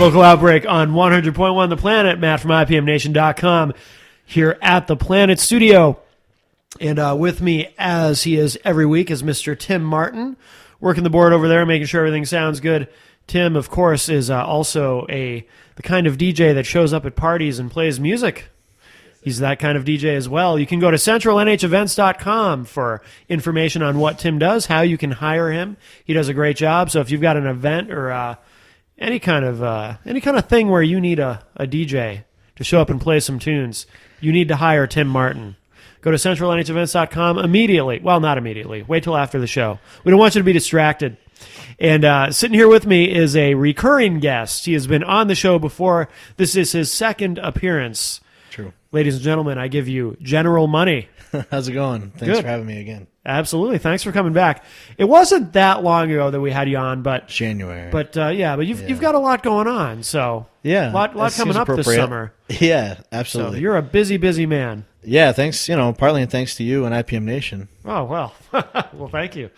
Local Outbreak on 100.1 The Planet. Matt from IPMNation.com here at the Planet Studio. And with me, as he is every week, is Mr. Tim Martin, working the board over there, making sure everything sounds good. Tim, of course, is also the kind of DJ that shows up at parties and plays music. He's that kind of DJ as well. You can go to centralnhevents.com for information on what Tim does, how you can hire him. He does a great job. So if you've got an event or any kind of thing where you need a DJ to show up and play some tunes, you need to hire Tim Martin. Go to centralnhevents.com immediately. Well, not immediately. Wait till after the show. We don't want you to be distracted. And sitting here with me is a recurring guest. He has been on the show before. This is his second appearance. True. Ladies and gentlemen, I give you General Money. How's it going? Thanks for having me again. Absolutely. Thanks for coming back. It wasn't that long ago that we had you on, but January. But you've got a lot going on, so yeah, lot coming up this summer. Yeah, absolutely. So you're a busy man. Yeah, thanks. Partly thanks to you and IPM Nation. Oh well, well, thank you,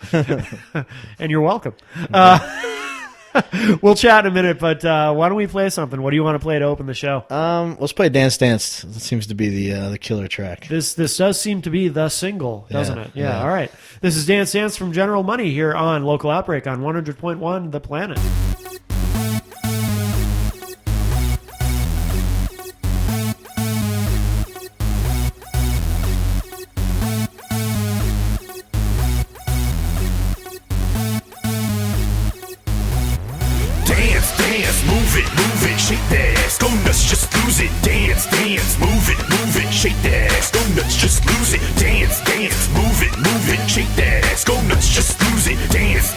and you're welcome. We'll chat in a minute, but why don't we play something? What do you want to play to open the show? Let's play Dance Dance. That seems to be the killer track. This does seem to be the single, doesn't it? Yeah, all right. This is Dance Dance from General Money here on Local Outbreak on 100.1 The Planet. Move it, shake that ass, go nuts, just lose it. Dance, move it, shake that ass, go nuts, just lose it. Dance, move it, shake that ass, go nuts, just lose it. Dance,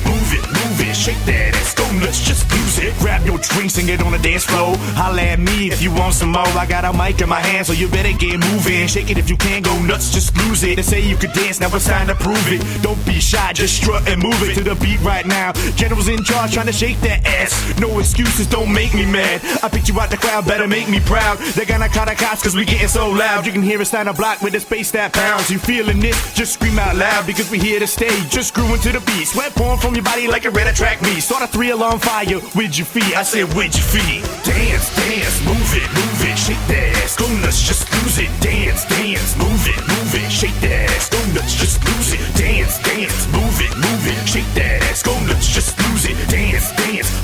move it, shake that ass, go nuts, just lose it. Grab your drinks and get on the dance floor. Holla at me if you want some more. I got a mic in my hand, so you better get moving. Shake it if you can, go nuts, just lose it. They say you could dance, now it's time to prove it. Don't be shy, just strut and move it to the beat right now. General's in charge, trying to shake that ass. No excuses, don't make me mad. I picked you out the crowd, better make me proud. They're gonna call the cops cause we getting so loud. You can hear us down the block with the space that pounds. You feeling this? Just scream out loud because we here to stay. Just growing to the beat. Sweat pouring from your body like a red attract me. Start a 3-alarm fire with your feet. I said with your feet. Dance, move it, shake that ass. Go nuts, just lose it. Dance, move it, shake that ass. Go nuts, just lose it. Dance, move it, shake that ass. Go nuts, just lose it. Dance,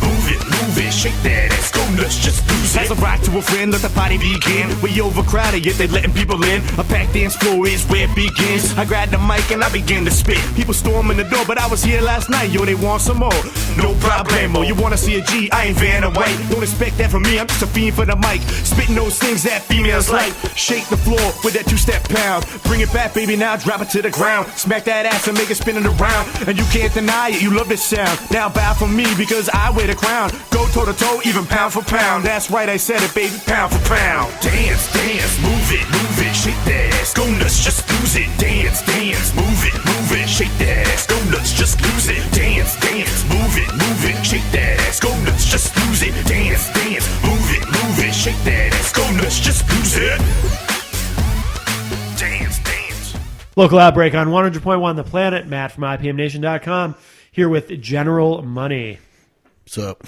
move it, shake that ass. Go nuts, just lose it. As I rock to a friend, let the party begin. We overcrowded, yet they letting people in. A packed dance floor is where it begins. I grab the mic and I begin to spit. People storming the door, but I was here last night. Yo, they want some more. No problemo. You wanna see a G? I ain't Vanna White. Don't expect that from me. I'm just a fiend for the mic. Spitting those things that females like. Shake the floor with that 2-step pound. Bring it back, baby. Now drop it to the ground. Smack that ass and make it spin it around. And you can't deny it. You love this sound. Now bow for me because I wear the crown. Go toe to toe, even pound for pound. That's right, I said it, baby. Pound for pound. Dance, move it, shake that ass. Go nuts, just lose it. Dance, move it, shake that ass. Go nuts, just lose it. Dance, move it, shake that ass. Go nuts, just lose it. Dance, move it, shake that ass. Go nuts, just lose it. Dance. Local Outbreak on 100.1 The Planet. Matt from IPMNation.com here with General Money. What's up?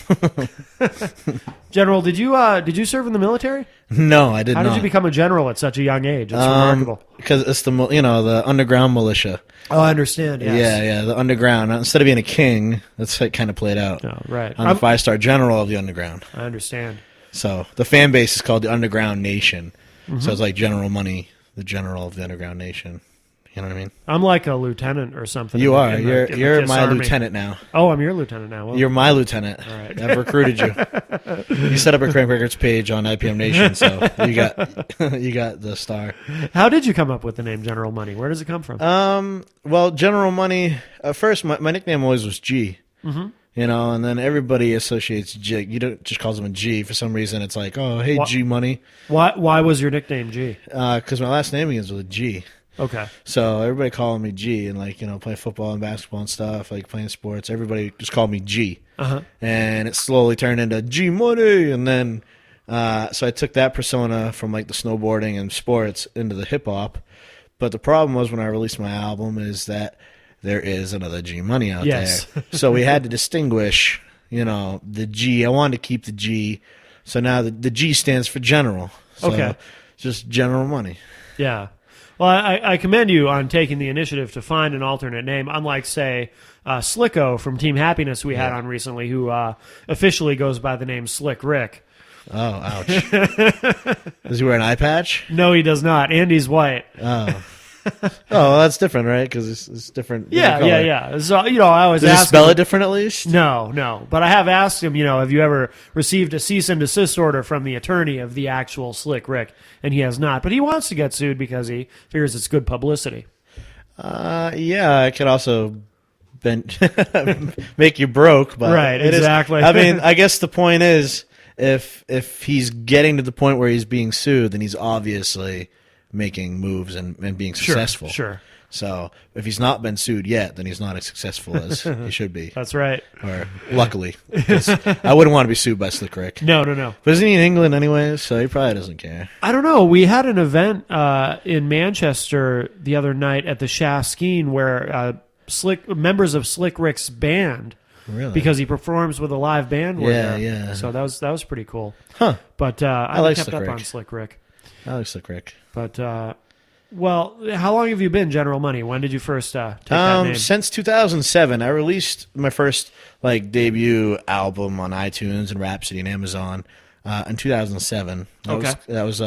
General, did you serve in the military? No, I did not. How did you become a general at such a young age? That's remarkable. Because it's the underground militia. Oh, I understand. Yes. Yeah, the underground. Instead of being a king, that's how it kind of played out. Oh, right. I'm the 5-star general of the underground. I understand. So the fan base is called the Underground Nation. Mm-hmm. So it's like General Money, the general of the Underground Nation. You know what I mean? I'm like a lieutenant or something. You are. You're my lieutenant now. Oh, I'm your lieutenant now. Well, you're my lieutenant. All right. I've recruited you. You set up a Crank Records page on IPM Nation, so you got the star. How did you come up with the name General Money? Where does it come from? Well, General Money. First, my nickname always was G. Mm-hmm. And then everybody associates G. You don't just calls him a G for some reason. It's like, oh, hey, G Money. Why was your nickname G? Because my last name begins with a G. Okay. So everybody calling me G, and play football and basketball and stuff, like playing sports. Everybody just called me G. Uh-huh. And it slowly turned into G Money, and then so I took that persona from like the snowboarding and sports into the hip hop. But the problem was when I released my album is that there is another G Money out there. So we had to distinguish, the G. I wanted to keep the G. So now the G stands for General. So Okay. just General Money. Yeah. Well, I commend you on taking the initiative to find an alternate name, unlike, say, Slicko from Team Happiness we had on recently, who officially goes by the name Slick Rick. Oh, ouch. Does he wear an eye patch? No, he does not. Andy's white. Oh. Well, that's different, right? Because it's different. Yeah, different color. yeah. So, I always Does he ask spell him, it different at least? No. But I have asked him, have you ever received a cease and desist order from the attorney of the actual Slick Rick? And he has not. But he wants to get sued because he figures it's good publicity. Yeah, I could also make you broke. But Right, exactly. I mean, I guess the point is, if he's getting to the point where he's being sued, then he's obviously making moves and being successful. Sure. So if he's not been sued yet, then he's not as successful as he should be. That's right. Or luckily. 'Cause I wouldn't want to be sued by Slick Rick. No. But isn't he in England anyway? So he probably doesn't care. I don't know. We had an event in Manchester the other night at the Shaskeen where members of Slick Rick's band, Really? because he performs with a live band, were Yeah, there. yeah. So that was pretty cool. Huh. But I like kept Slick up Rick. on Slick Rick. I like Slick Rick. But well, how long have you been General Money? When did you first take that name? Since 2007, I released my first debut album on iTunes and Rhapsody and Amazon in 2007. That was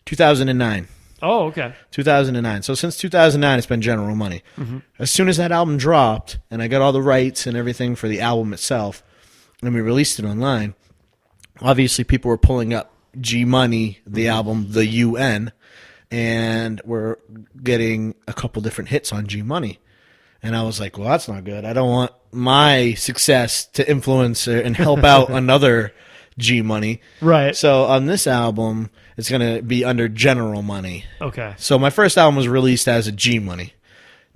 2009. Oh, okay. 2009. So since 2009, it's been General Money. Mm-hmm. As soon as that album dropped, and I got all the rights and everything for the album itself, and we released it online, obviously people were pulling up G Money, the album, the UN, and we're getting a couple different hits on G Money. And I was like, well, that's not good. I don't want my success to influence and help out another G Money. Right. So on this album, it's going to be under General Money. Okay. So my first album was released as a G Money.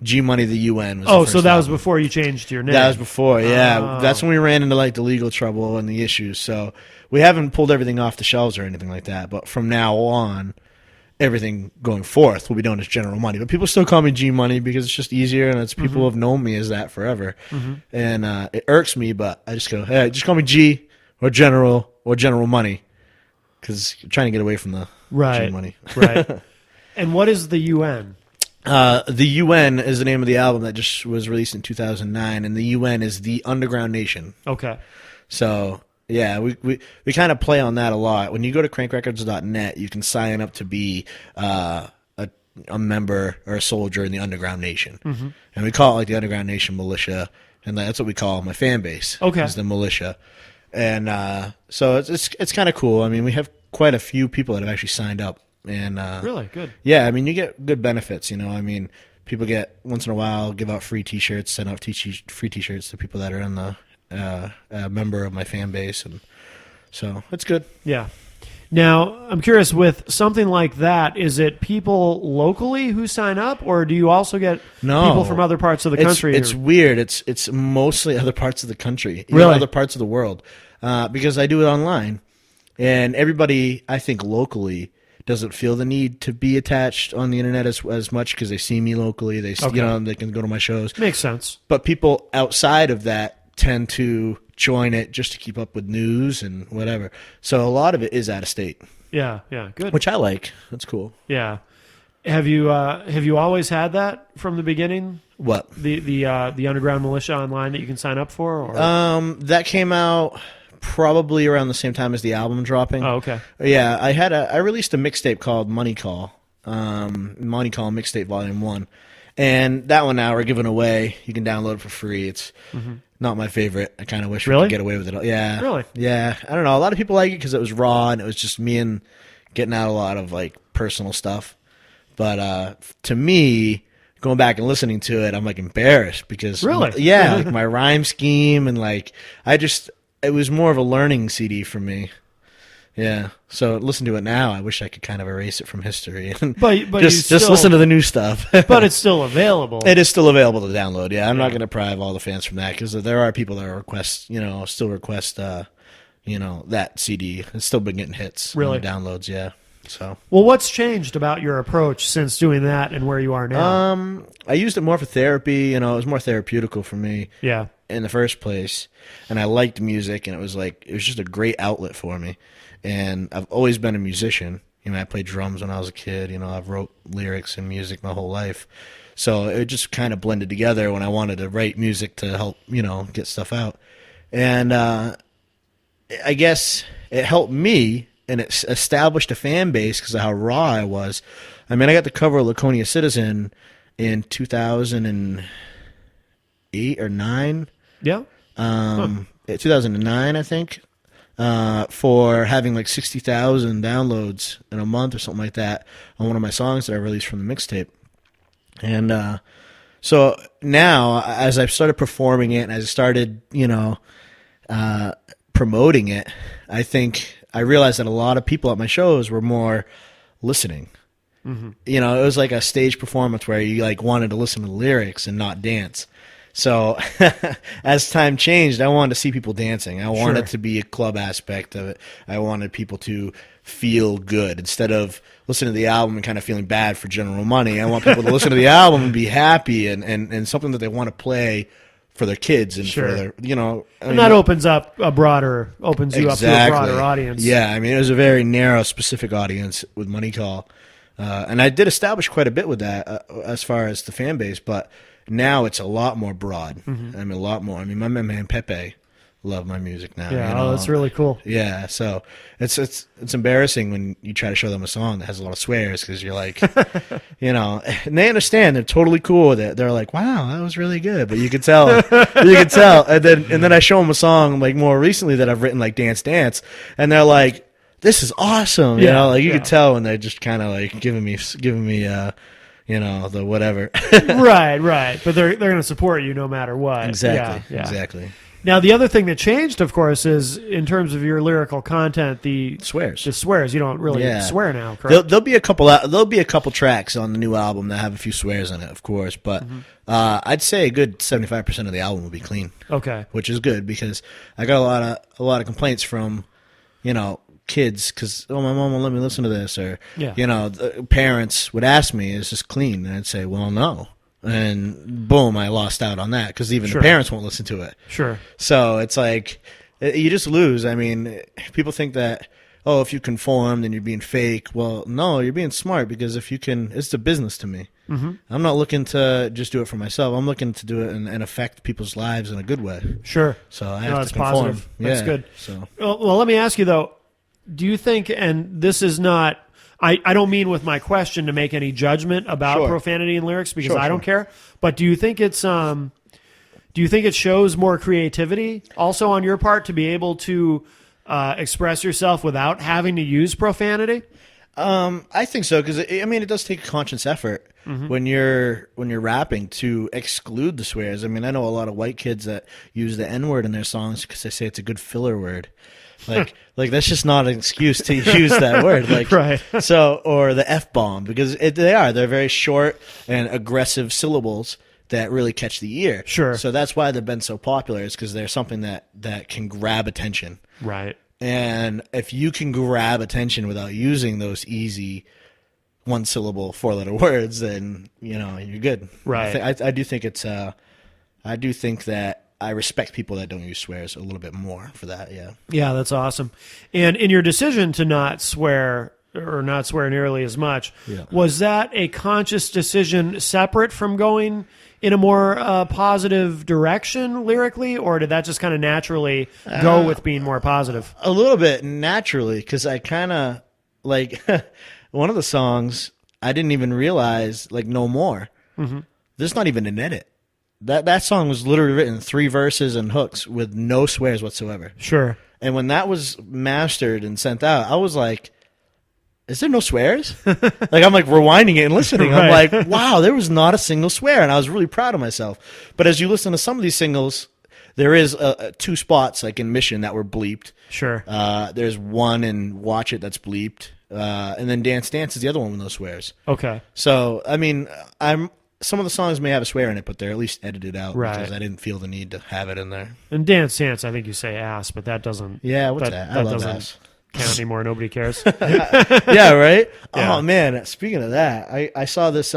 G Money, the UN. Was Oh, the so first that was album. before you changed your name. That was before, yeah. Oh. That's when we ran into the legal trouble and the issues. So we haven't pulled everything off the shelves or anything like that. But from now on, everything going forth will be known as General Money. But people still call me G Money because it's just easier, and it's people have known me as that forever. And it irks me, but I just go, hey, just call me G or General Money, because I'm trying to get away from the G Money. Right. And what is the UN? The UN is the name of the album that just was released in 2009, and the UN is the Underground Nation. Okay. So, yeah, we kind of play on that a lot. When you go to crankrecords.net, you can sign up to be a member or a soldier in the Underground Nation. And we call it the Underground Nation Militia, and that's what we call my fan base. Okay. Is the militia. And so it's kind of cool. I mean, we have quite a few people that have actually signed up. And Really? Good. yeah, I mean, you get good benefits, I mean, people get, once in a while, give out free T-shirts, send out free T-shirts to people that are in the member of my fan base, and so it's good. Yeah. Now, I'm curious, with something like that, is it people locally who sign up, or do you also get people from other parts of the country? It's weird. It's mostly other parts of the country, Really? other parts of the world, because I do it online, and everybody, I think, locally doesn't feel the need to be attached on the internet as much because they see me locally. They they can go to my shows. Makes sense. But people outside of that tend to join it just to keep up with news and whatever. So a lot of it is out of state, Yeah. Good. which I like. That's cool. Yeah. Have you always had that from the beginning? What? The underground militia online that you can sign up for? Or? That came out probably around the same time as the album dropping. Oh, okay. Yeah, I released a mixtape called Money Call. Money Call Mixtape Volume 1. And that one now we're giving away. You can download it for free. It's not my favorite. I kind of wish we Really? could get away with it. Yeah. Really? Yeah. I don't know. A lot of people like it because it was raw and it was just me and getting out a lot of personal stuff. But to me, going back and listening to it, I'm embarrassed because Really? Yeah, my rhyme scheme and it was more of a learning CD for me. Yeah. So listen to it now. I wish I could kind of erase it from history and But just you still, listen to the new stuff. But it's still available. It is still available to download. Yeah, I'm not going to deprive all the fans from that because there are people that still request, that CD. It's still been getting hits. Really? And downloads. Yeah. So. Well, what's changed about your approach since doing that and where you are now? I used it more for therapy. It was more therapeutical for me. Yeah. in the first place, and I liked music, and it was just a great outlet for me. And I've always been a musician. I played drums when I was a kid. I've wrote lyrics and music my whole life. So it just kind of blended together when I wanted to write music to help, get stuff out. And I guess it helped me, and it established a fan base because of how raw I was. I got the cover of Laconia Citizen in 2008 or 9. Yeah. 2009, I think, for having like 60,000 downloads in a month or something like that on one of my songs that I released from the mixtape. And so now, as I've started performing it and as I started, promoting it, I think I realized that a lot of people at my shows were more listening. Mm-hmm. It was like a stage performance where you like wanted to listen to the lyrics and not dance. So as time changed, I wanted to see people dancing. I wanted to be a club aspect of it. I wanted people to feel good instead of listening to the album and kind of feeling bad for General Money. I want people to listen to the album and be happy and something that they want to play for their kids and for their, and that opens you up to a broader audience. Yeah, it was a very narrow, specific audience with Money Call. And I did establish quite a bit with that as far as the fan base, but now it's a lot more broad. Mm-hmm. A lot more. My man Pepe love my music now. Yeah, that's really cool. Yeah, so it's embarrassing when you try to show them a song that has a lot of swears because you're like, and they understand. They're totally cool with it. They're like, wow, that was really good. But you can tell, And then I show them a song like more recently that I've written like Dance Dance, and they're like, this is awesome. You can tell when they're just kind of like giving me the whatever. right. But they're going to support you no matter what. Exactly. Yeah. Exactly. Now, the other thing that changed, of course, is in terms of your lyrical content, the swears. The swears. You don't really swear now, correct? There'll be a couple tracks on the new album that have a few swears in it, of course, but I'd say a good 75% of the album will be clean. Okay. Which is good because I got a lot of complaints from, kids because my mom won't let me listen to this, or the parents would ask me, is this clean? And I'd say, well, no. And boom, I lost out on that because even the parents won't listen to it. Sure. So it's like you just lose. People think that, if you conform, then you're being fake. Well, no, you're being smart because if you can, it's a business to me. Mm-hmm. I'm not looking to just do it for myself. I'm looking to do it and affect people's lives in a good way. Sure. So I have to conform. Positive. That's good. So well, let me ask you though. Do you think, and this is not, I don't mean with my question to make any judgment about profanity in lyrics because I don't care, but do you think it shows more creativity also on your part to be able to express yourself without having to use profanity? I think so because it does take a conscious effort when you're rapping to exclude the swears. I know a lot of white kids that use the N-word in their songs because they say it's a good filler word. Like that's just not an excuse to use that word. Right. So, or the F-bomb because they're very short and aggressive syllables that really catch the ear. Sure. So that's why they've been so popular is because they're something that can grab attention. Right. And if you can grab attention without using those easy one-syllable, four-letter words, then you're good. Right. I do think I do think that I respect people that don't use swears a little bit more for that. Yeah. Yeah, that's awesome. And in your decision to not swear or not swear nearly as much, was that a conscious decision separate from going in a more positive direction lyrically, or did that just kind of naturally go with being more positive? A little bit naturally, because I kind of like one of the songs I didn't even realize, like No More. Mm-hmm. There's not even an edit. That song was literally written 3 verses and hooks with no swears whatsoever. Sure. And when that was mastered and sent out, I was like, is there no swears? I'm like rewinding it and listening. Right. I'm like, wow, there was not a single swear. And I was really proud of myself. But as you listen to some of these singles, there is 2 spots like in Mission that were bleeped. Sure. There's one in Watch It that's bleeped. And then Dance Dance is the other one with no swears. Okay. So, some of the songs may have a swear in it, but they're at least edited out because I didn't feel the need to have it in there. And Dance Dance, I think you say ass, but that doesn't. Yeah, what's that? I love doesn't ass. Count anymore. Nobody cares. Yeah, right? Yeah. Oh, man. Speaking of that, I saw this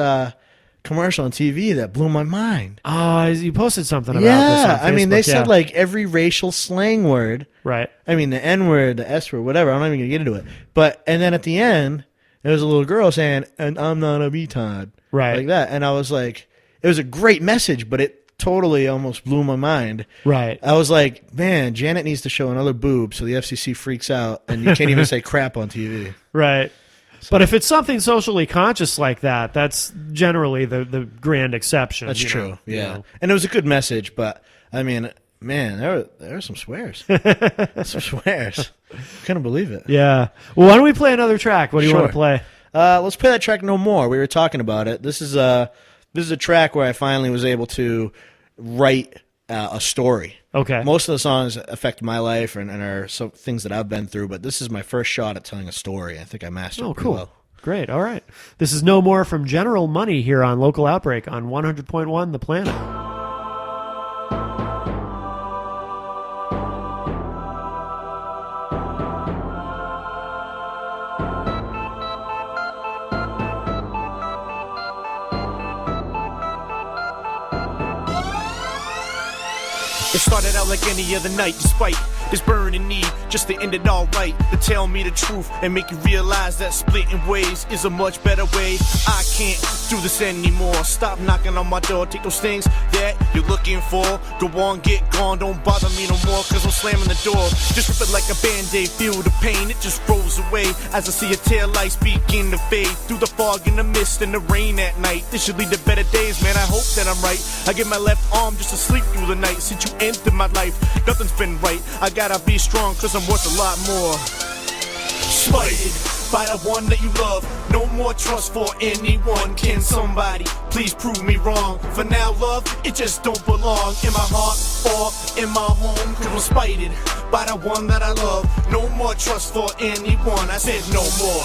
commercial on TV that blew my mind. Oh, you posted something about this on Yeah, I mean, Facebook, they yeah. said like every racial slang word. Right. I mean, the N word, the S word, whatever. I'm not even gonna get into it. But and then at the end, there was a little girl saying, "And I'm not a retard," Right. like that. And I was like, it was a great message, but it totally almost blew my mind. Right. I was like, man, Janet needs to show another boob so the FCC freaks out and you can't even say crap on TV. Right. But if it's something socially conscious like that, that's generally the grand exception. That's you true. know, Yeah. you know. And it was a good message, but I mean, man, there were some swears. Some swears. Couldn't believe it. Yeah. Well, why don't we play another track? What do you want to play? Let's play that track No More. We were talking about it. This is a track where I finally was able to write a story. Okay. Most of the songs affect my life and are some things that I've been through, but this is my first shot at telling a story. I think I mastered it pretty cool. well. Great. All right. This is No More from General Money here on Local Outbreak on 100.1 The Planet. It started out like any other night, despite this burning need just to end it all right. To tell me the truth and make you realize that splitting ways is a much better way. I can't do this anymore. Stop knocking on my door. Take those things that you're looking for. Go on, get gone. Don't bother me no more, cause I'm slamming the door. Just rip it like a band-aid. Feel the pain, it just rolls away as I see your tail lights begin to fade through the fog and the mist and the rain at night. This should lead to better days, man. I hope that I'm right. I get my left arm just to sleep through the night. Since you entered my life, nothing's been right. I gotta be strong, cause I'm worth a lot more. Spited by the one that you love. No more trust for anyone. Can somebody please prove me wrong? For now, love, it just don't belong in my heart or in my home. Cause I'm spited by the one that I love. No more trust for anyone. I said no more.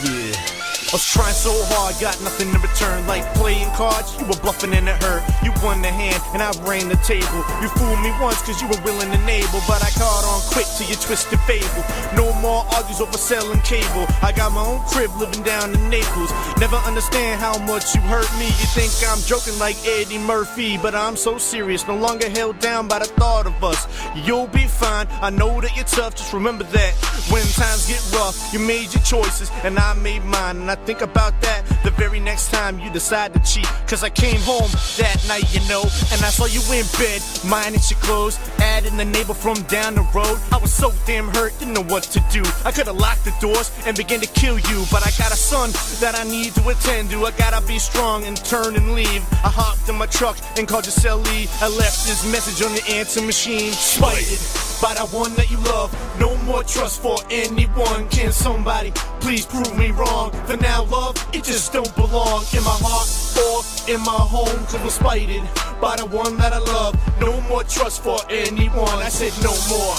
Yeah. I was trying so hard, got nothing in return. Like playing cards, you were bluffing and it hurt. You won the hand and I ran the table. You fooled me once cause you were willing to enable, but I caught on quick to your twisted fable. No more argues over selling cable. I got my own crib living down in Naples. Never understand how much you hurt me. You think I'm joking like Eddie Murphy, but I'm so serious, no longer held down by the thought of us. You'll be fine, I know that you're tough. Just remember that when times get rough, you made your choices and I made mine. And I think about that the very next time you decide to cheat. Cause I came home that night, you know, and I saw you in bed, minding your clothes, adding the neighbor from down the road. I was so damn hurt, didn't know what to do. I could've locked the doors and began to kill you, but I got a son that I need to attend to. I gotta be strong and turn and leave. I hopped in my truck and called your cellie. I left this message on the answer machine. Spited by the one that you love. No more trust for anyone. Can somebody please prove me wrong? For now, love, it just don't belong in my heart or in my home. Cause I'm spited by the one that I love. No more trust for anyone. I said no more.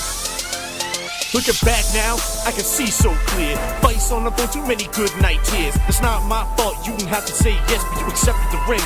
Looking back now, I can see so clear. Fights on the phone, too many good night tears. It's not my fault, you didn't have to say yes, but you accepted the ring.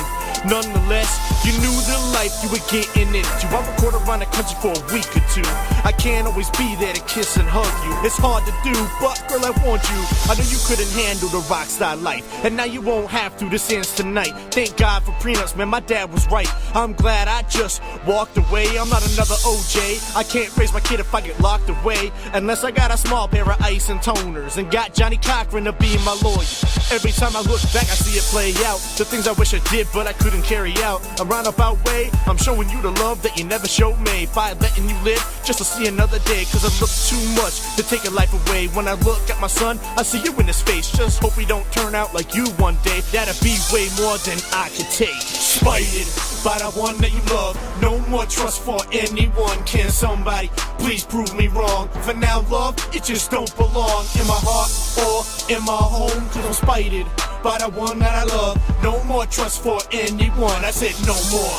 Nonetheless, you knew the life you were getting into. I recorded around the country for a week or two. I can't always be there to kiss and hug you. It's hard to do, but girl, I want you. I know you couldn't handle the rock star life, and now you won't have to. This ends tonight. Thank God for prenups, man, my dad was right. I'm glad I just walked away. I'm not another OJ. I can't raise my kid if I get locked away. Unless I got a small pair of ice and toners and got Johnny Cochran to be my lawyer. Every time I look back, I see it play out. The things I wish I did, but I couldn't carry out. A roundabout way, I'm showing you the love that you never showed me by letting you live just to see another day. Cause I look too much to take your life away. When I look at my son, I see you in his face. Just hope he don't turn out like you one day. That'd be way more than I could take. Spited by the one that you love. No more trust for anyone. Can somebody please prove me wrong? For now, love, it just don't belong in my heart or in my home. Cause I'm spited by the one that I love. No more trust for anyone. I said no more.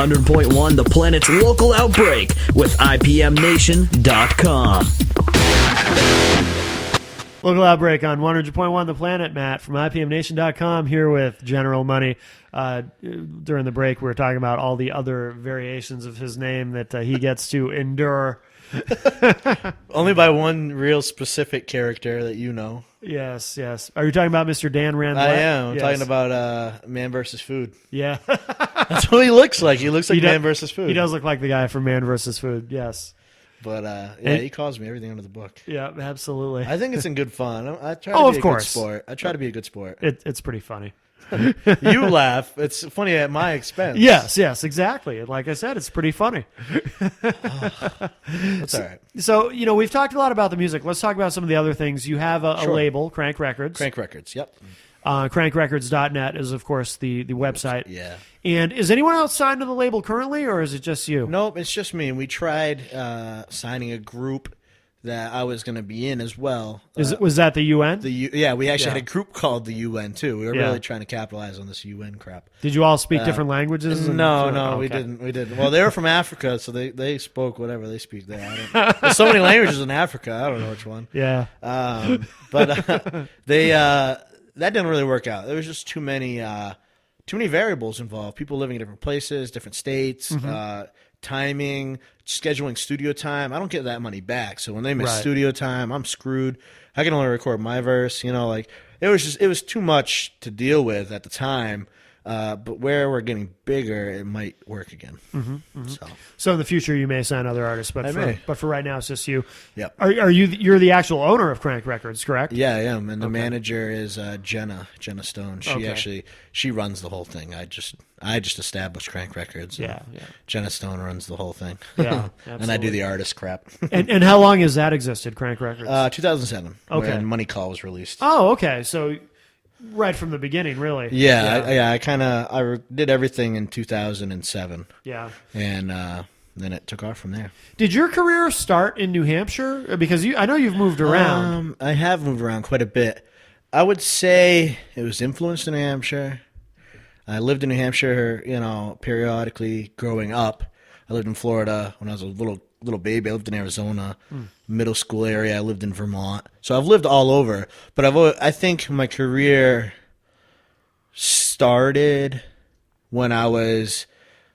100.1 The Planet's local outbreak with IPMNation.com. Local Outbreak on 100.1 The Planet. Matt from IPMNation.com here with General Money. During the break, we were talking about all the other variations of his name that he gets to endure. Only by one real specific character that you know. Yes, yes. Are you talking about Mr. Dan Randlett? I am. I'm Yes. talking about Man vs. Food. Yeah. That's what he looks like. He looks like Man vs. Food. He does look like the guy from Man vs. Food, yes. But, he calls me everything under the book. Yeah, absolutely. I think it's in good fun. I try to be a good sport. I try to be a good sport. It's pretty funny. You laugh. It's funny at my expense. Yes, exactly. And like I said, it's pretty funny. That's all right. So, we've talked a lot about the music. Let's talk about some of the other things. You have a label, Crank Records. Crank Records, yep. Crankrecords.net is, of course, the website. Yeah. And is anyone else signed to the label currently, or is it just you? Nope, it's just me. We tried signing a group that I was going to be in as well. Was that the UN? We actually had a group called the UN, too. We were really trying to capitalize on this UN crap. Did you all speak different languages? No, okay. we didn't. Well, they were from Africa, so they spoke whatever they speak there. There's so many languages in Africa, I don't know which one. Yeah. But that didn't really work out. There was just too many variables involved. People living in different places, different states, timing, scheduling studio time. I don't get that money back. So when they miss studio time, I'm screwed. I can only record my verse. It was too much to deal with at the time. But where we're getting bigger, it might work again. So in the future, you may sign other artists, but for right now, it's just you. Yep. Are you? You're the actual owner of Crank Records, correct? Yeah, I am, and the manager is Jenna Stone. She runs the whole thing. I just established Crank Records. Yeah. Jenna Stone runs the whole thing. Yeah, and I do the artist crap. and how long has that existed, Crank Records? 2007. Okay. When Money Call was released. Oh, okay. So right from the beginning, really. Yeah. I did everything in 2007. Yeah. And then it took off from there. Did your career start in New Hampshire? Because I know you've moved around. I have moved around quite a bit. I would say it was influenced in New Hampshire. I lived in New Hampshire, periodically growing up. I lived in Florida when I was a little baby. I lived in Arizona, middle school area. I lived in Vermont. So I've lived all over. But I think my career started when I was,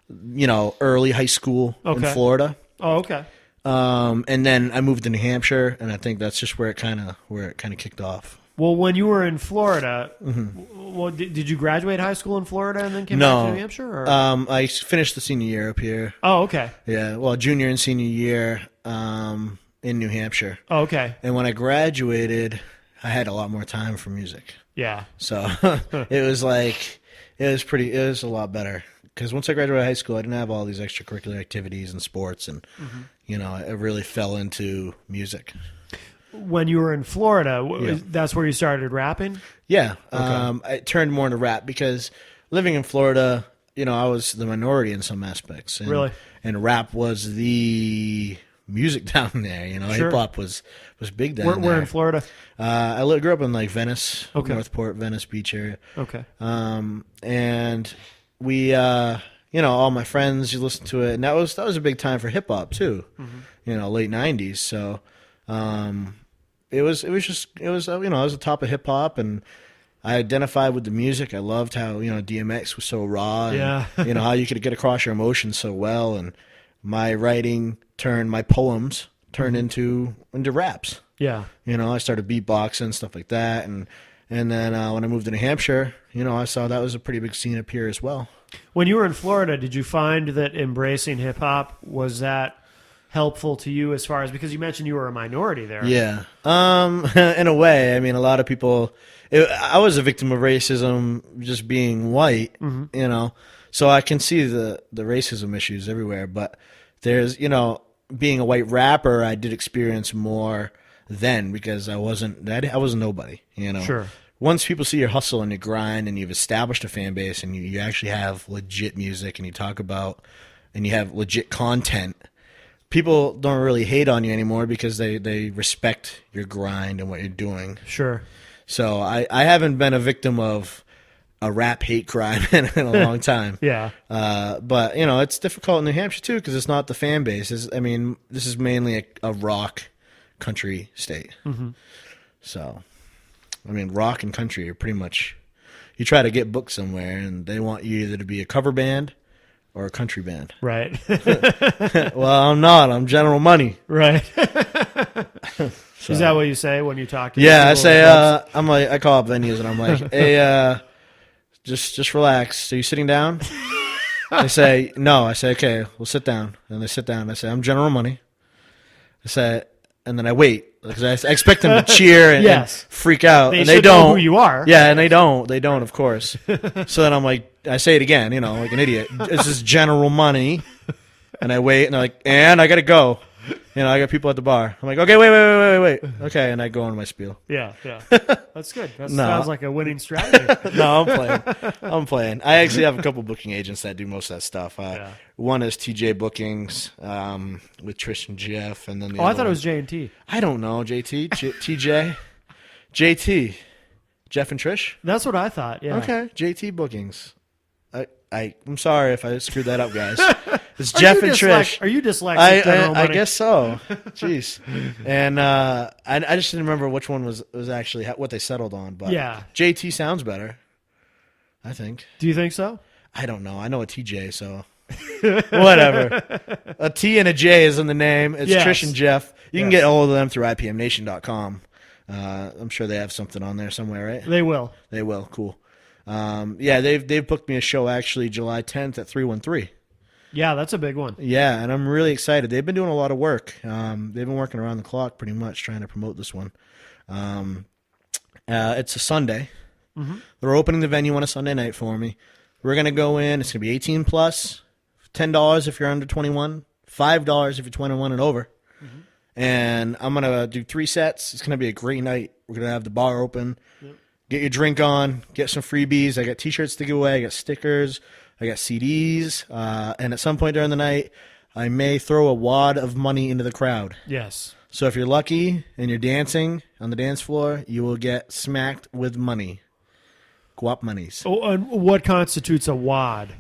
early high school in Florida. Oh, okay. And then I moved to New Hampshire, and I think that's just where it kind of kicked off. Well, when you were in Florida, did you graduate high school in Florida and then came back to New Hampshire? Or? I finished the senior year up here. Oh, okay. Yeah, well, junior and senior year in New Hampshire. Oh, okay. And when I graduated, I had a lot more time for music. Yeah. So it was a lot better. Because once I graduated high school, I didn't have all these extracurricular activities and sports, and I really fell into music. When you were in Florida, that's where you started rapping? Yeah. Okay. I turned more into rap because living in Florida, I was the minority in some aspects. And, really? And rap was the music down there. Sure. Hip-hop was big down there. Where in Florida? I grew up in Venice, Northport, Venice Beach area. Okay. And we, all my friends, you listen to it. And that was a big time for hip-hop, too. Late 90s. So... it was I was the top of hip hop, and I identified with the music. I loved how, DMX was so raw, and, how you could get across your emotions so well. And my poems turned into raps. Yeah. I started beatboxing, stuff like that. And then when I moved to New Hampshire, I saw that was a pretty big scene up here as well. When you were in Florida, did you find that embracing hip hop, was that helpful to you as far as, because you mentioned you were a minority there? Yeah. In a way, I mean, a lot of people, I was a victim of racism just being white, so I can see the racism issues everywhere, but there's, being a white rapper, I did experience more then because I wasn't nobody, Sure. Once people see your hustle and your grind and you've established a fan base and you actually have legit music and you talk about, and you have legit content, people don't really hate on you anymore because they respect your grind and what you're doing. Sure. So I haven't been a victim of a rap hate crime in a long time. Yeah. But it's difficult in New Hampshire too because it's not the fan base. This is mainly a rock country state. Mm-hmm. So, rock and country are pretty much. You try to get booked somewhere, and they want you either to be a cover band or a country band. Right. Well, I'm not. I'm General Money. Right. Is that what you say when you talk to Yeah, I people say. at clubs? I'm like, I call up venues and I'm like, hey, just relax. Are you sitting down? They say no. I say, okay, we'll sit down. And they sit down. I say, I'm General Money. I say, and then I wait because I expect them to cheer and, Yes. and freak out, They and they should know don't. who you are. Yeah, and they don't. They don't, of course. So then I'm like, I say it again, like an idiot. This is General Money, and I wait, and they're like, and I gotta go. I got people at the bar. I'm like, okay, wait. Okay, and I go on my spiel. Yeah. That's good. That sounds like a winning strategy. No, I'm playing. I actually have a couple booking agents that do most of that stuff. One is TJ Bookings with Trish and Jeff, and then the I other thought it one- was J&T. I don't know, TJ, JT, Jeff and Trish. That's what I thought. Yeah. Okay, JT Bookings. I'm sorry if I screwed that up, guys. It's Are Jeff you and Trish. Are you dyslexic? General I Money? guess so. Jeez. And I just didn't remember which one was actually what they settled on. But Yeah. JT sounds better, I think. Do you think so? I don't know. I know a TJ, so whatever. A T and a J is in the name. It's Yes. Trish and Jeff. You can Yes. get all of them through IPMNation.com. I'm sure they have something on there somewhere, right? They will. They will. Cool. They've booked me a show actually July 10th at 313. Yeah, that's a big one. Yeah, and I'm really excited. They've been doing a lot of work. They've been working around the clock pretty much trying to promote this one. It's a Sunday. Mm-hmm. They're opening the venue on a Sunday night for me. We're going to go in. It's going to be 18 plus, $10 if you're under 21, $5 if you're 21 and over. Mm-hmm. And I'm going to do 3 sets. It's going to be a great night. We're going to have the bar open. Yep. Get your drink on. Get some freebies. I got T-shirts to give away. I got stickers. I got CDs. And at some point during the night, I may throw a wad of money into the crowd. Yes. So if you're lucky and you're dancing on the dance floor, you will get smacked with money. Guap monies. Oh, and what constitutes a wad?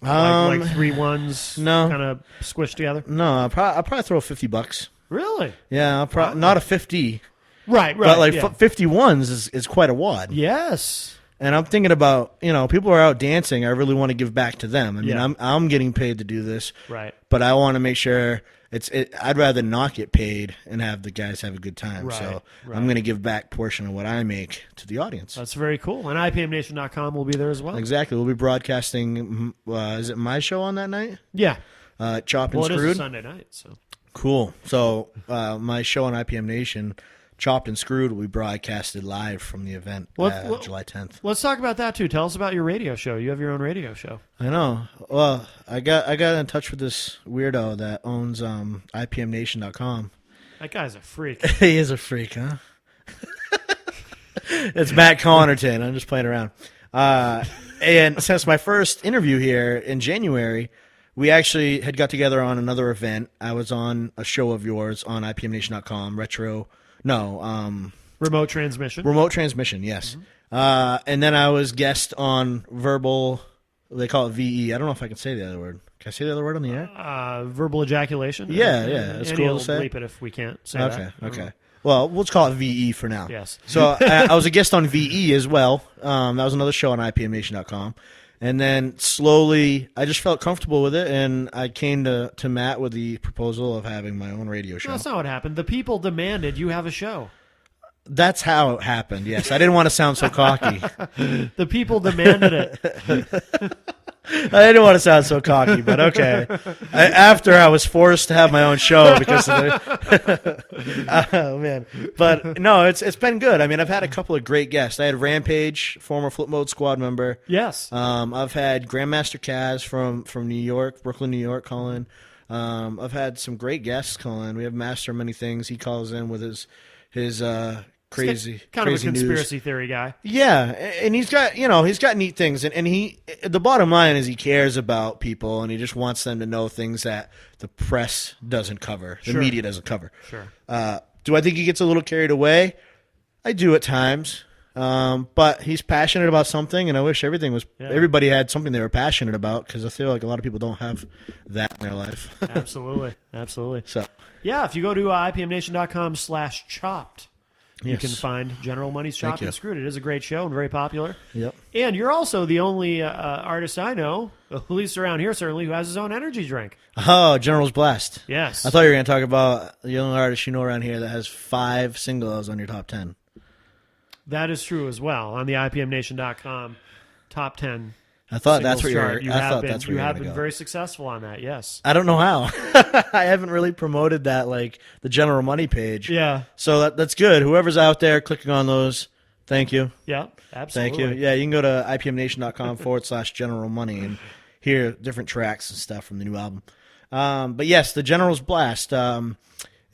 Like 3 ones no. kind of squished together? No, I'll probably throw $50. Really? Yeah, not a 50. Right. But like yeah. 51s is quite a wad. Yes. And I'm thinking about, people are out dancing. I really want to give back to them. I mean, Yeah. I'm getting paid to do this. Right. But I want to make sure I'd rather not get paid and have the guys have a good time. Right, So right. I'm going to give back portion of what I make to the audience. That's very cool. And IPMNation.com will be there as well. Exactly. We'll be broadcasting. Is it my show on that night? Yeah. Chopped and Well, it Screwed. is a Sunday night, so. Cool. So my show on IPM Nation, Chopped and Screwed, will be broadcasted live from the event July 10th. Let's talk about that, too. Tell us about your radio show. You have your own radio show. I know. Well, I got in touch with this weirdo that owns IPMNation.com. That guy's a freak. He is a freak, huh? It's Matt Connerton. I'm just playing around. And since my first interview here in January, we actually had got together on another event. I was on a show of yours on IPMNation.com, Remote transmission. Remote Transmission, yes. And then I was guest on Verbal, they call it VE. I don't know if I can say the other word. Can I say the other word on the air? Verbal ejaculation. Yeah, that's Andy cool will to say. bleep it if we can't say Okay, that. okay. Well, we'll just call it VE for now. Yes. So I was a guest on VE as well. That was another show on IPMNation.com. And then slowly, I just felt comfortable with it, and I came to Matt with the proposal of having my own radio show. No, that's not what happened. The people demanded you have a show. That's how it happened, yes. I didn't want to sound so cocky. The people demanded it. I didn't want to sound so cocky, but okay. After I was forced to have my own show because of the... Oh, man. But, no, it's been good. I mean, I've had a couple of great guests. I had Rampage, former Flip Mode Squad member. Yes. I've had Grandmaster Kaz from New York, Brooklyn, New York, calling. I've had some great guests calling. We have Master of Many Things. He calls in with his crazy kind of a crazy conspiracy news. theory guy. Yeah, and he's got neat things, and he, the bottom line is he cares about people, and he just wants them to know things that the press doesn't cover, the Sure. media doesn't cover. Sure. Do I think he gets a little carried away? I do at times. But he's passionate about something, and I wish everybody had something they were passionate about, because I feel like a lot of people don't have that in their life. Absolutely. So, Yeah, if you go to IPMNation.com/chopped, you yes. can find General Money's Thank Chopped you. and Screwed. It is a great show and very popular. Yep. And you're also the only artist I know, at least around here certainly, who has his own energy drink. Oh, General's Blast. Yes. I thought you were going to talk about the only artist you know around here that has 5 singles on your top 10. That is true as well. On the IPMNation.com top 10 I thought that's singles where chart, you were you have been go. very successful on that, yes. I don't know how. I haven't really promoted that, like the General Money page. Yeah. So that's good. Whoever's out there clicking on those, thank you. Yeah, absolutely. Thank you. Yeah, you can go to IPMNation.com/General Money and hear different tracks and stuff from the new album. But yes, the General's Blast.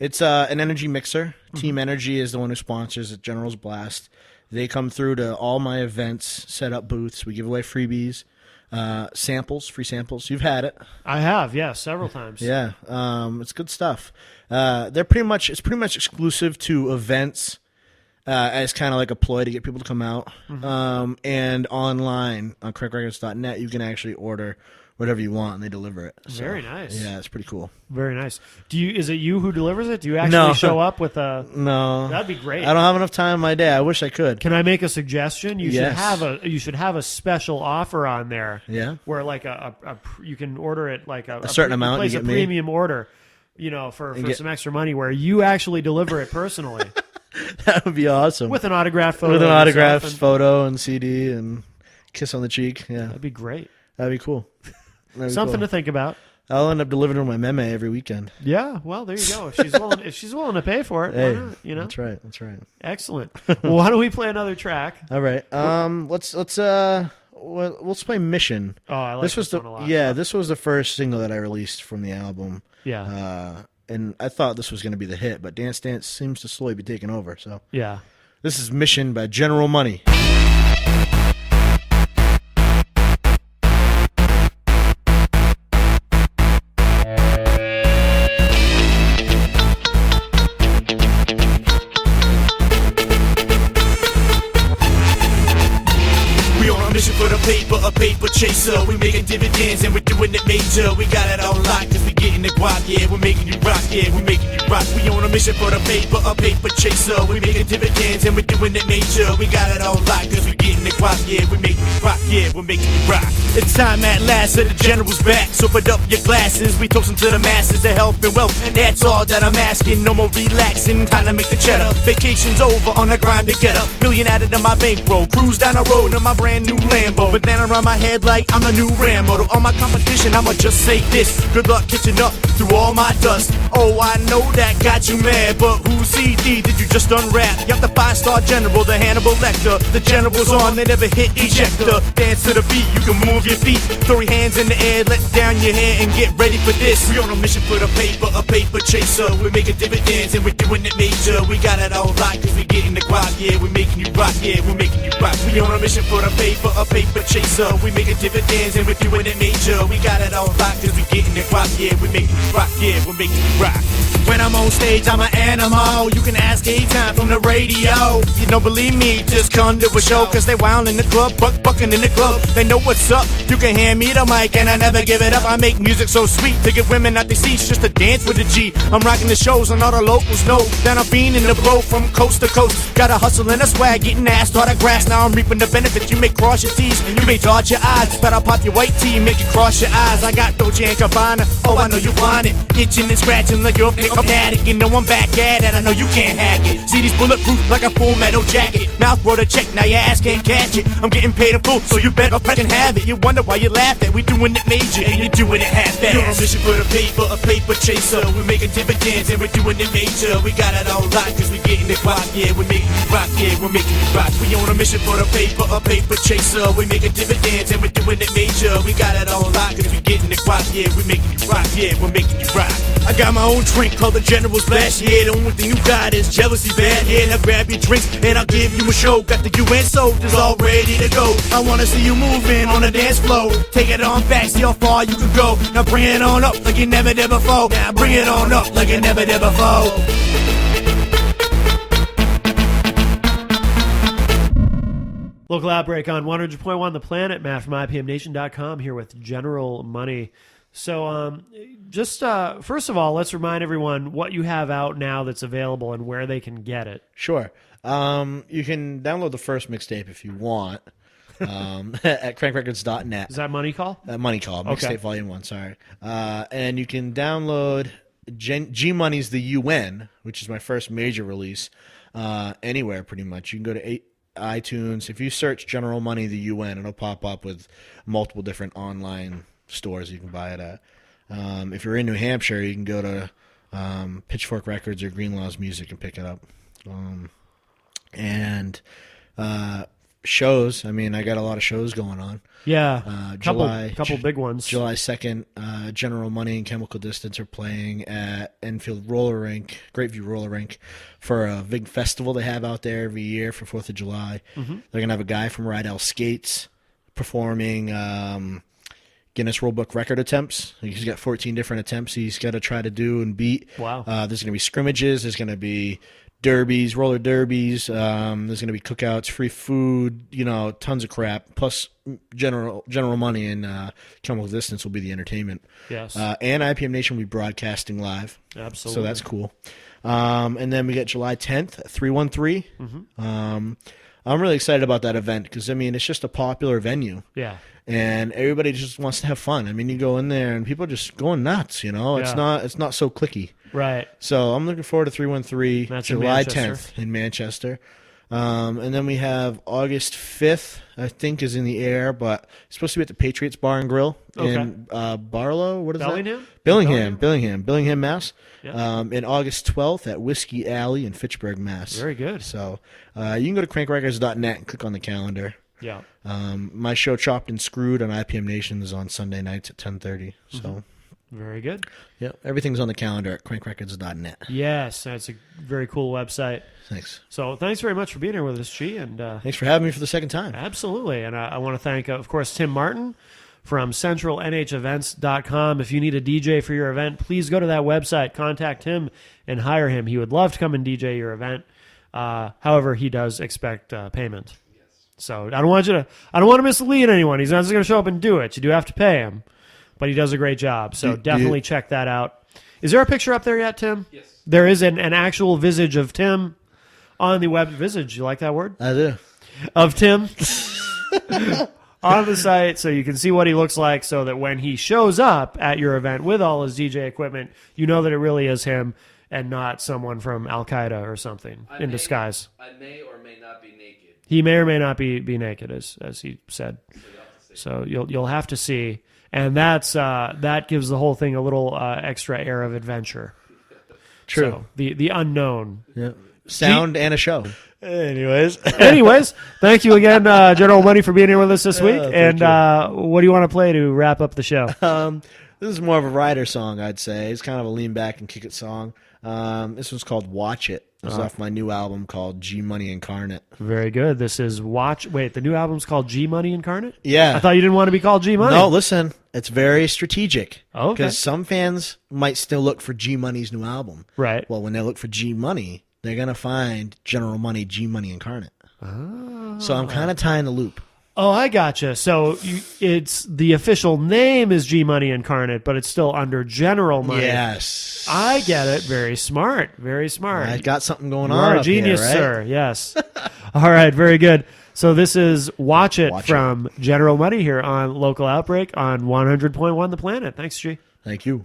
It's an energy mixer. Team Energy is the one who sponsors it, General's Blast. They come through to all my events, set up booths. We give away freebies, samples, free samples. You've had it. I have, yeah, several times. Yeah, it's good stuff. It's pretty much exclusive to events as kind of like a ploy to get people to come out. And online on correctrecords.net, you can actually order whatever you want, and they deliver it. So, Very nice. Yeah, it's pretty cool. Very nice. Is it you who delivers it? Do you actually show up with a... No. That'd be great. I don't have enough time in my day. I wish I could. Can I make a suggestion? You Yes. should have a special offer on there. Yeah. Where like you can order it like a certain amount, place you a get me. premium order, for some extra money, where you actually deliver it personally That would be awesome. with an autographed photo. With an of yourself autographed and- photo and CD and kiss on the cheek. Yeah, That'd be great. that'd be cool. That'd be Something cool. to think about. I'll end up delivering my meme every weekend. Yeah. Well, there you go. If she's willing to pay for it, Hey, why not? That's right. That's right. Excellent. Well, why don't we play another track? All right. Let's play Mission. Oh, I like This was one a lot. this was the first single that I released from the album. Yeah. And I thought this was going to be the hit, but Dance Dance seems to slowly be taking over. So Yeah. this is Mission by General Money. We on a mission for the paper, a paper chaser. We making dividends and we're doing it major. We got it all locked cause we getting the guap, yeah. We're making you rock, yeah. We're making you rock. We on a mission for the paper, a paper chaser. We making dividends and we're doing it major. We got it all locked cause we getting the guap, yeah. We're making you rock, yeah. We're making you rock. It's time at last, so the general's back. So put up your glasses, we toasting to the masses, to health and wealth. And that's all that I'm asking. No more relaxing, time to make the cheddar. Vacation's over, on the grind to get up. Million added to my bankroll. Cruise down the road in my brand new Lambo. But then around my head like I'm a new Rambo. To all my competition, I'ma just say this. Good luck catching up through all my dust. Oh, I know that got you mad, but whose CD did you just unwrap? Yup, the 5-star general, the Hannibal Lecter. The general's on, they never hit ejector. Dance to the beat, you can move your feet. Throw your hands in the air, let down your hair and get ready for this. We on a mission for the paper, a paper chaser. We're making dividends and we're doing it major. We got it all right cause we getting the guap, yeah. We're making you rock, yeah. We're making you rock. We on a mission for the paper, a paper chaser. We making dividends and we're doing it major. We got it all right cause we getting the guap, yeah. We're making you rock, yeah. We're making you rock. When I'm on stage, I'm an animal. You can ask A-Time from the radio. You don't believe me, just come to a show. Cause they wild in the club, bucking in the club. They know what's up, you can hand me the mic and I never give it up. I make music so sweet to get women out their seats just to dance with the G. I'm rocking the shows and all the locals know that I'm fiending the blow from coast to coast. Got a hustle and a swag, getting ass out of grass. Now I'm reaping the benefits. You may cross your T's and you may dodge your eyes, but I'll pop your white tee, make you cross your eyes. I got Dolce and Gabbana, oh I know you want it. Itching and scratching like you're a pickup addict. You know I'm back at it, I know you can't hack it. See these bulletproof like a full metal jacket. Mouth wrote a check, now your ass can't catch it. I'm getting paid in full, so you better fucking have it. You wonder why you laugh at, we doing it major and you doing it half-assed. You're on a mission for the paper, a paper chaser. We're making dividends and we're doing it major. We got it all right cause we getting the guap, yeah. We're making you rock, yeah. We're making you rock. We on a mission for the paper, a paper chaser. We making dividends and we're doing it major. We got it all right cause we getting the guap, yeah. We're making you rock, yeah. We're making you rock. I got my own drink called the General's Blast, yeah. The only thing you got is jealousy bad, yeah. Now grab your drinks and I'll give you a show. Got the UN soldiers all ready to go. I wanna see you moving on the dance floor. Take it on back, see how far you can go. Now bring it on up like you never did before. Now bring it on up like you never did before. Local Outbreak on 100.1 The Planet. Matt from IPMNation.com here with General Money. So just first of all, let's remind everyone what you have out now that's available and where they can get it. Sure. You can download the first mixtape if you want at crankrecords.net. Is that Money Call? Money Call, mixtape Okay. volume 1, sorry. And you can download G Money's The UN, which is my first major release, anywhere pretty much. You can go to iTunes. If you search General Money The UN, it'll pop up with multiple different online stores you can buy it at. If you're in New Hampshire, you can go to Pitchfork Records or Greenlaw's Music and pick it up. And shows. I mean, I got a lot of shows going on. Yeah, couple big ones. July 2nd, General Money and Chemical Distance are playing at Enfield Roller Rink, Greatview Roller Rink, for a big festival they have out there every year for 4th of July. Mm-hmm. They're going to have a guy from Rydell Skates performing Guinness World Book record attempts. He's got 14 different attempts he's got to try to do and beat. Wow. There's going to be scrimmages. There's going to be derbies, roller derbies. There's going to be cookouts, free food, tons of crap. Plus, General Money and Chemical Distance will be the entertainment. Yes. And IPM Nation will be broadcasting live. Absolutely. So that's cool. And then we get July 10th at 313. Mm-hmm. I'm really excited about that event because, it's just a popular venue. Yeah. And everybody just wants to have fun. You go in there and people are just going nuts, Yeah. It's not so cliquey. Right. So I'm looking forward to 313, That's in July Manchester. 10th in Manchester. And then we have August 5th, I think, is in the air, but it's supposed to be at the Patriots Bar and Grill in Barlow. What is Bellingham? that? Bellingham, Mass. Yeah. And August 12th at Whiskey Alley in Fitchburg, Mass. Very good. So you can go to crankrecords.net and click on the calendar. Yeah. My show Chopped and Screwed on IPM Nation is on Sunday nights at 10:30. So Very good. yeah, everything's on the calendar at crankrecords.net. Yes, that's a very cool website. Thanks. So thanks very much for being here with us, G. And Thanks for having me for the second time. absolutely. And I want to thank, of course, Tim Martin from centralNHEvents.com. If you need a DJ for your event, please go to that website, contact him, and hire him. He would love to come and DJ your event. However, he does expect payment. So I don't want to mislead anyone. He's not just going to show up and do it. You do have to pay him, but he does a great job. So definitely check that out. Is there a picture up there yet, Tim? Yes. There is an actual visage of Tim on the web. Visage, you like that word? I do. Of Tim on the site, so you can see what he looks like, so that when he shows up at your event with all his DJ equipment, you know that it really is him and not someone from Al-Qaeda or something in disguise. I may or may not be naked. He may or may not be naked, as he said. So you'll have to see, and that gives the whole thing a little extra air of adventure. True. So, the unknown. Yeah. Sound and a show. Anyways, thank you again, General Money, for being here with us this week. And what do you want to play to wrap up the show? This is more of a rider song, I'd say. It's kind of a lean back and kick it song. This one's called Watch It. It's off my new album called G Money Incarnate. Very good. This is the new album's called G Money Incarnate? Yeah. I thought you didn't want to be called G Money. No, listen, it's very strategic. Oh, okay. Because some fans might still look for G Money's new album. Right. Well, when they look for G Money, they're going to find General Money, G Money Incarnate. Oh. So I'm kind of tying the loop. Oh, I gotcha. So it's the official name is G Money Incarnate, but it's still under General Money. Yes. I get it. Very smart. Very smart. I got something going You on are a up here, genius, right? sir. Yes. All right. Very good. So this is Watch It from General Money here on Local Outbreak on 100.1 The Planet. Thanks, G. Thank you.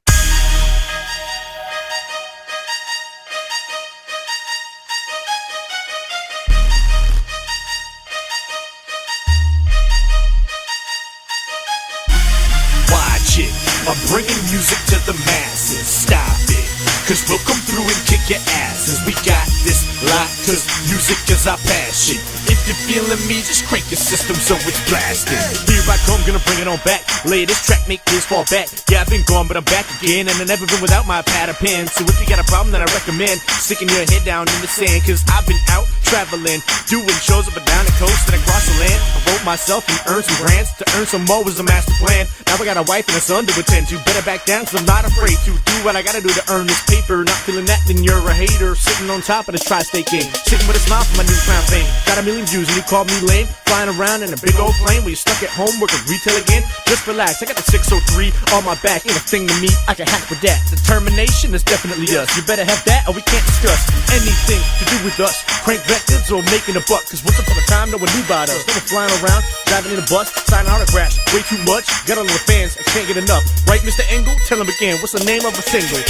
Watch it, I'm bringing music to the masses. Stop it, cause we'll come through and kick your asses. We got this locked, cause music is our passion. If you're feeling me, just crank your system so it's blasting. Here I come, gonna bring it on back. Lay this track, make kids fall back. Yeah, I've been gone, but I'm back again. And I've never been without my pad or pen. So if you got a problem, then I recommend sticking your head down in the sand. Cause I've been out traveling, doing shows up and down the coast and across the land. I wrote myself and earned some grants. To earn some more was a master plan. Now I got a wife and a son to attend to. Better back down, cause I'm not afraid to do what I gotta do to earn this paper. Not feeling that, then you're a hater. Sitting on top of this tri-state game, sitting with a smile for my newfound fame. Got a million views and you called me lame. Flying around in a big old plane. Were you stuck at home working retail again? Just relax, I got the 603 on my back. Ain't a thing to me, I can hack with that. Determination is definitely us. You better have that or we can't discuss anything to do with us. Crank records or making a buck. Cause once upon a time, no one knew about us. No one flying around, driving in a bus, signing autographs. Way too much, got a little fans, I can't get enough. Right, Mr. Engel? Tell him again, what's the name of a single?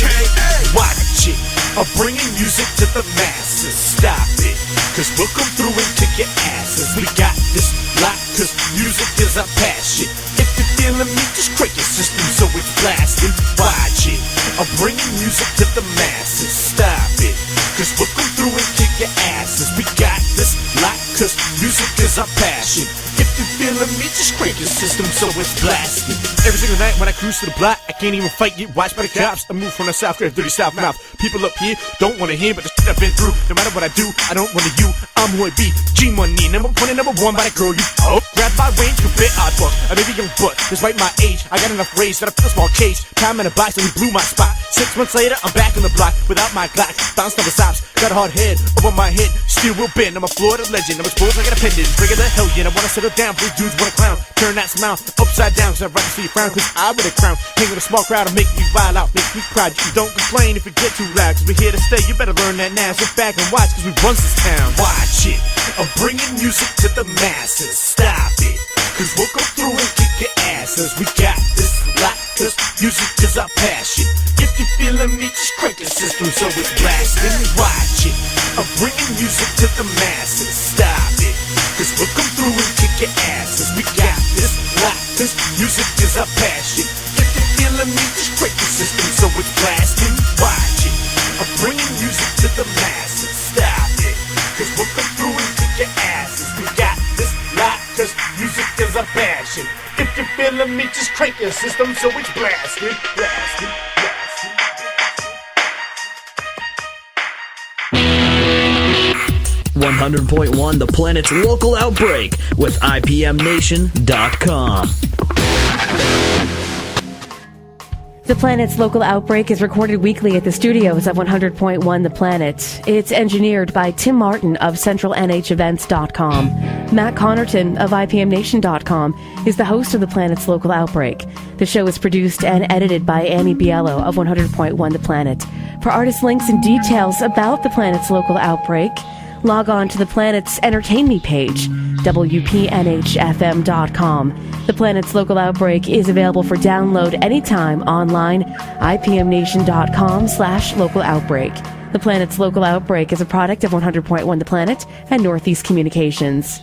Watch it, I'm bringing music to the masses. Stop it, cause we'll come through and kick your asses. We got this lock, cause music is our passion. If you're feeling me, just crank your system so it's blasting. Watch it, I'm bringing music to the masses. Stop it, cause we'll come through and kick your asses. We got this lock, cause music is our passion. If you're feeling me, just crank your system so it's blasting. Every single night when I cruise to the block, I can't even fight, get watched by the cops. I move from the south, got a dirty south mouth. People up here don't wanna hear, but the shit I've been through. No matter what I do, I don't run to you. I'm who I be, G-Money, number one and number one by the girl you grab my range, you bit odd buck. I may be young, but despite my age, I got enough rage that I put a small cage. Time in a box and he blew my spot. 6 months later, I'm back on the block without my Glock. Bounced on the stops, got a hard head over my head. Still will bend, I'm a Florida legend. I'm exposed, I got a pendant. Bigger the hell yeah, I wanna settle down. Big dudes wanna clown. Turn that smile upside down, cause I'd rather see you frown. Cause I wear a crown. Hang with a small crowd and make me wild out, make me proud. You don't complain if you get too loud, cause we're here to stay. You better learn that now. Sit back and watch, cause we run this town. Watch it, I'm bringing music to the masses. Stop it, cause we'll go through and kick your asses. We got this lock, cause music is our passion. If you're feeling me, just crank your system so it's blasting. Watch it, I'm bringing music to the masses. Stop it, cause we'll come through and kick your asses. We got this lock, cause music is our passion. If you're feeling me, just crank your system so it's blasting. Watch it, I'm bringing music to the masses. Stop it, cause we'll come through and kick your asses. We got this lock, cause music is our passion. If you're feeling me, just crank your system so it's blasting, blasting, blasting. 100.1 The Planet's Local Outbreak with IPMNation.com. The Planet's Local Outbreak is recorded weekly at the studios of 100.1 The Planet. It's engineered by Tim Martin of CentralNHEvents.com. Matt Connerton of IPMNation.com is the host of The Planet's Local Outbreak. The show is produced and edited by Annie Biello of 100.1 The Planet. For artist links and details about The Planet's Local Outbreak, log on to The Planet's Entertain Me page, WPNHFM.com. The Planet's Local Outbreak is available for download anytime online, IPMNation.com/local outbreak. The Planet's Local Outbreak is a product of 100.1 The Planet and Northeast Communications.